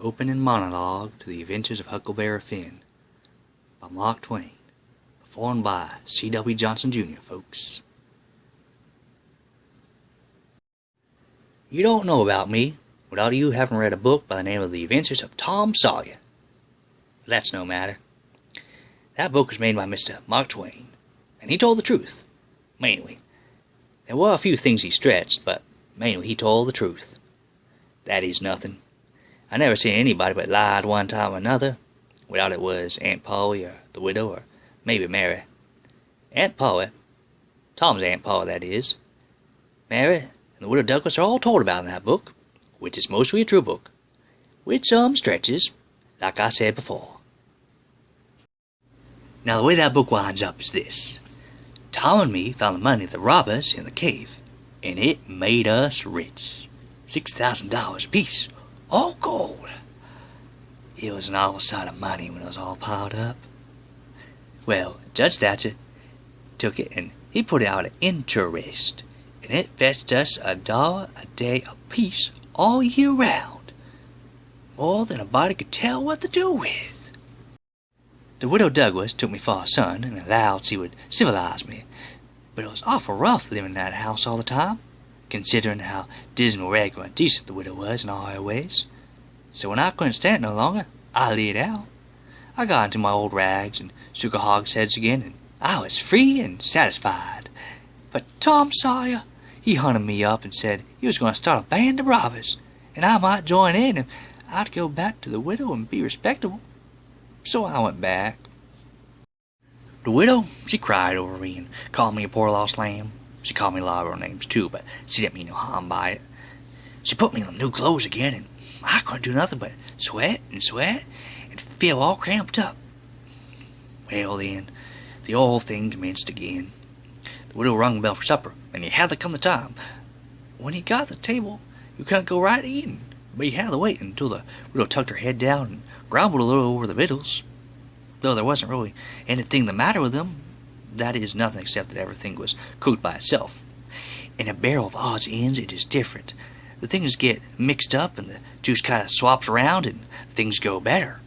opening monologue to the adventures of Huckleberry Finn by Mark Twain, performed by C.W. Johnson Jr., folks. You don't know about me without you having read a book by the name of The Adventures of Tom Sawyer. But that's no matter. That book was made by Mr. Mark Twain, and he told the truth, mainly. There were a few things he stretched, but mainly he told the truth. That is nothing. I never seen anybody but lied one time or another, without it was Aunt Polly or the widow or maybe Mary. Aunt Polly, Tom's Aunt Polly that is, Mary and the widow Douglas are all told about in that book, which is mostly a true book, with some stretches, like I said before. Now the way that book winds up is this. Tom and me found the money of the robbers in the cave, and it made us rich. $6,000 apiece, all gold. It was an awful sight of money when it was all piled up. Well, Judge Thatcher took it and he put it out at interest, and it fetched us $1 a day apiece all year round. More than a body could tell what to do with. The widow Douglas took me for a son and allowed she would civilize me, but it was awful rough living in that house all the time, considering how dismal, regular, and decent the widow was in all her ways. So when I couldn't stand it no longer, I laid out. I got into my old rags and shook a hogsheads again, and I was free and satisfied. But Tom Sawyer, he hunted me up and said he was going to start a band of robbers, and I might join in if I'd go back to the widow and be respectable. So I went back. The widow, she cried over me and called me a poor lost lamb. She called me a lot of her names too, but she didn't mean no harm by it. She put me in them new clothes again, and I couldn't do nothing but sweat and feel all cramped up. Well then, the old thing commenced again. The widow rung the bell for supper, and you had to come to time. When you got to the table, you couldn't go right in, but you had to wait until the widow tucked her head down and grumbled a little over the victuals, though there wasn't really anything the matter with them. That is, nothing except that everything was cooked by itself. In a barrel of odds ends, it is different. The things get mixed up, and the juice kind of swaps around, and things go better.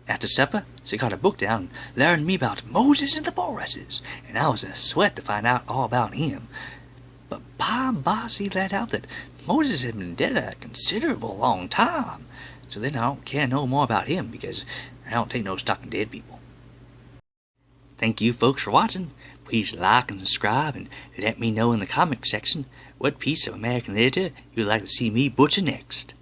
After supper, she got a book down and learned me about Moses and the bulrushes, and I was in a sweat to find out all about him. But by and by she let out that Moses had been dead a considerable long time, so then I don't care no more about him, because I don't take no stock in dead people. Thank you folks for watching. Please like and subscribe, and let me know in the comment section what piece of American literature you'd like to see me butcher next.